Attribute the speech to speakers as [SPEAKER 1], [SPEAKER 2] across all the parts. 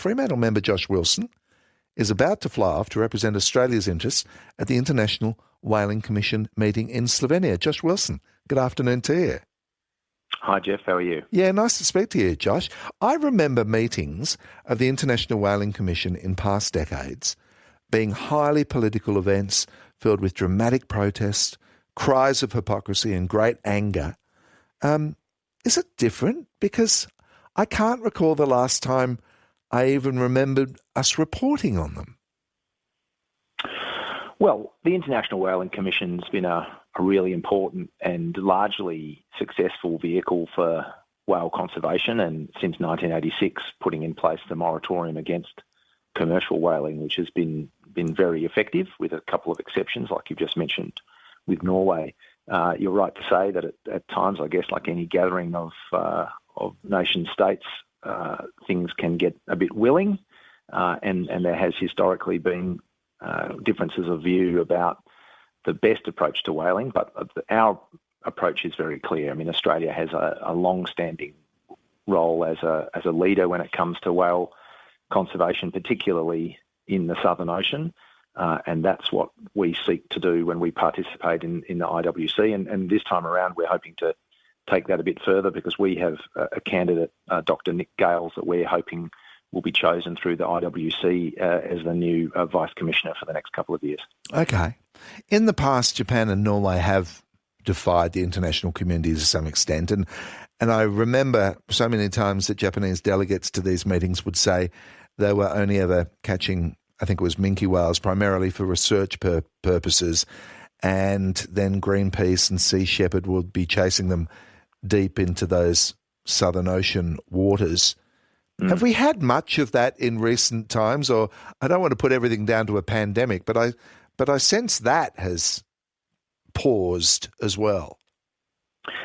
[SPEAKER 1] Fremantle member Josh Wilson is about to fly off to represent Australia's interests at the International Whaling Commission meeting in Slovenia. Josh Wilson, good afternoon to you.
[SPEAKER 2] Hi, Geoff. How are you?
[SPEAKER 1] Yeah, nice to speak to you, Josh. I remember meetings of the International Whaling Commission in past decades being highly political events filled with dramatic protest, cries of hypocrisy and great anger. Is it different? Because I can't recall the last time I even remembered us reporting on them.
[SPEAKER 2] Well, the International Whaling Commission's been a really important and largely successful vehicle for whale conservation, and since 1986 putting in place the moratorium against commercial whaling, which has been very effective, with a couple of exceptions, like you've just mentioned with Norway. You're right to say that at times, I guess, like any gathering of nation states, things can get a bit willing, and there has historically been differences of view about the best approach to whaling, but our approach is very clear. I mean, Australia has a long-standing role as a leader when it comes to whale conservation, particularly in the Southern Ocean, and that's what we seek to do when we participate in the IWC. And this time around, we're hoping to take that a bit further, because we have a candidate, Dr. Nick Gales, that we're hoping will be chosen through the IWC as the new Vice Commissioner for the next couple of years. Okay.
[SPEAKER 1] In the past, Japan and Norway have defied the international community to some extent, and I remember so many times that Japanese delegates to these meetings would say they were only ever catching, I think it was minke whales, primarily for research purposes, and then Greenpeace and Sea Shepherd would be chasing them deep into those Southern Ocean waters. Have we had much of that in recent times? Or I don't want to put everything down to a pandemic, but I sense that has paused as well.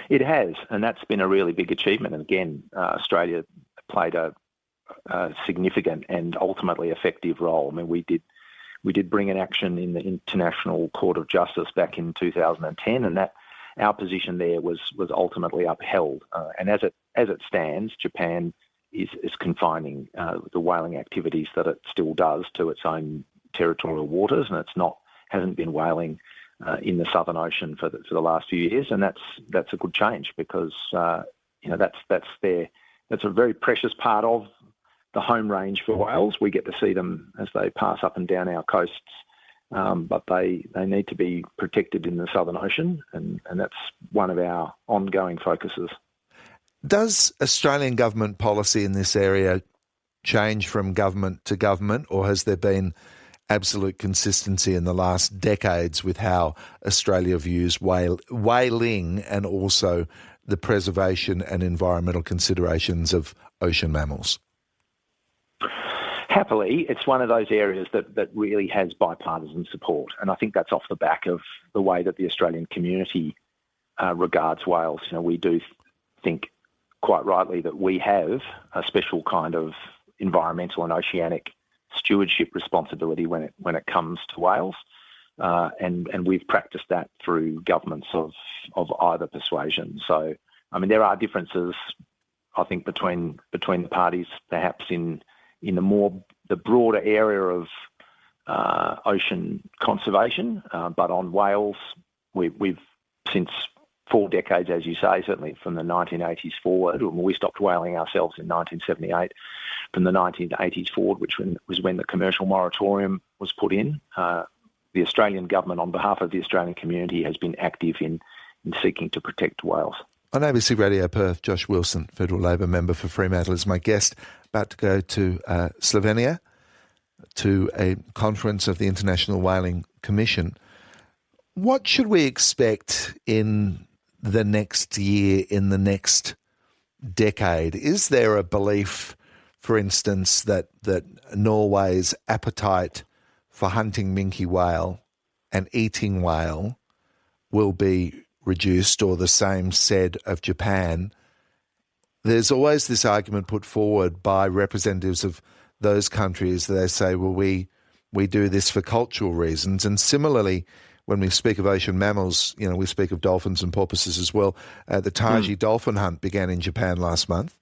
[SPEAKER 2] It has, and that's been a really big achievement. And again, Australia played a significant and ultimately effective role. I mean, we did bring an action in the International Court of Justice back in 2010, and that our position there was ultimately upheld. And as it stands, Japan is confining the whaling activities that it still does to its own territorial waters, and hasn't been whaling in the Southern Ocean for the last few years, and that's a good change, because that's a very precious part of the home range for whales. We get to see them as they pass up and down our coasts, but they need to be protected in the Southern Ocean, and that's one of our ongoing focuses.
[SPEAKER 1] Does Australian government policy in this area change from government to government, or has there been absolute consistency in the last decades with how Australia views whaling and also the preservation and environmental considerations of ocean mammals?
[SPEAKER 2] Happily, it's one of those areas that really has bipartisan support, and I think that's off the back of the way that the Australian community regards whales. We do think, quite rightly, that we have a special kind of environmental and oceanic stewardship responsibility when it comes to whales, and we've practiced that through governments of either persuasion. So, I mean, there are differences, I think, between the parties, perhaps in the broader area of ocean conservation, but on whales, we've since 4 decades, as you say, certainly from the 1980s forward, when we stopped whaling ourselves in 1978, from the 1980s forward, which was when the commercial moratorium was put in, the Australian government, on behalf of the Australian community, has been active in seeking to protect whales.
[SPEAKER 1] On ABC Radio Perth, Josh Wilson, Federal Labor member for Fremantle, is my guest, about to go to Slovenia to a conference of the International Whaling Commission. What should we expect in the next year, in the next decade? Is there a belief, for instance, that Norway's appetite for hunting minke whale and eating whale will be reduced, or the same said of Japan? There's always this argument put forward by representatives of those countries that they say, well, we do this for cultural reasons. And similarly, when we speak of ocean mammals, we speak of dolphins and porpoises as well. The Taiji dolphin hunt began in Japan last month,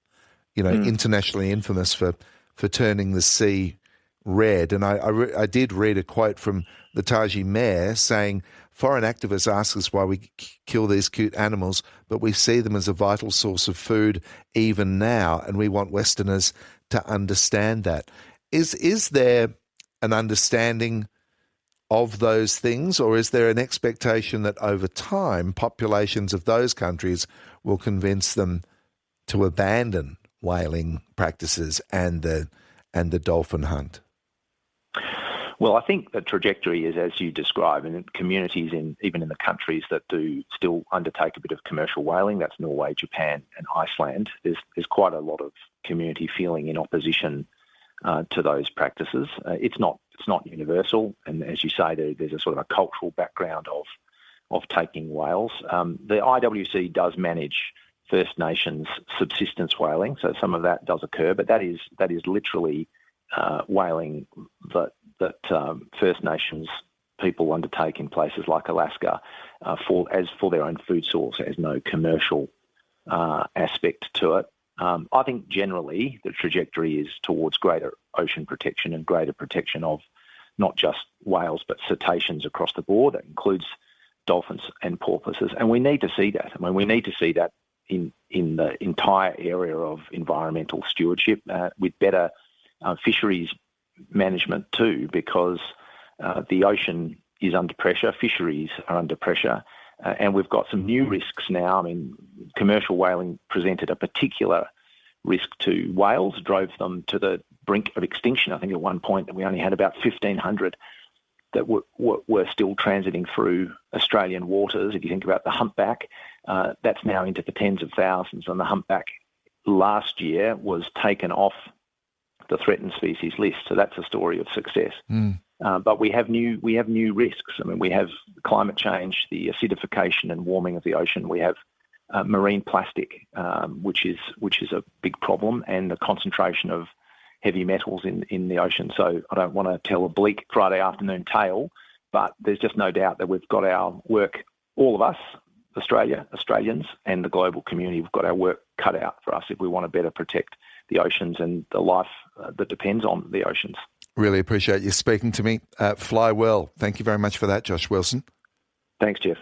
[SPEAKER 1] internationally infamous for for turning the sea red. And I did read a quote from the Taji mayor saying, foreign activists ask us why we kill these cute animals, but we see them as a vital source of food even now, and we want Westerners to understand that. Is there an understanding of those things, or is there an expectation that over time populations of those countries will convince them to abandon whaling practices and the dolphin hunt?
[SPEAKER 2] Well, I think the trajectory is as you describe, and communities even in the countries that do still undertake a bit of commercial whaling, that's Norway, Japan and Iceland, there's quite a lot of community feeling in opposition to those practices. It's not universal, and as you say, there's a sort of a cultural background of taking whales. The IWC does manage First Nations subsistence whaling, so some of that does occur, but that is literally whaling that First Nations people undertake in places like Alaska for their own food source. There's no commercial aspect to it. I think generally the trajectory is towards greater ocean protection and greater protection of not just whales but cetaceans across the board. That includes dolphins and porpoises, and we need to see that. I mean, we need to see that in the entire area of environmental stewardship with better fisheries management too, because the ocean is under pressure, fisheries are under pressure, and we've got some new risks now. I mean, commercial whaling presented a particular risk to whales, drove them to the brink of extinction. I think at one point that we only had about 1,500 that were still transiting through Australian waters. If you think about the humpback, that's now into the tens of thousands, and the humpback last year was taken off the threatened species list. So that's a story of success. But we have new risks. I mean, we have climate change, the acidification and warming of the ocean. We have marine plastic, which is a big problem, and the concentration of heavy metals in the ocean. So I don't want to tell a bleak Friday afternoon tale, but there's just no doubt that we've got our work, all of us, Australians and the global community, we've got our work cut out for us if we want to better protect the oceans and the life that depends on the oceans.
[SPEAKER 1] Really appreciate you speaking to me. Fly well. Thank you very much for that, Josh Wilson.
[SPEAKER 2] Thanks, Geoff.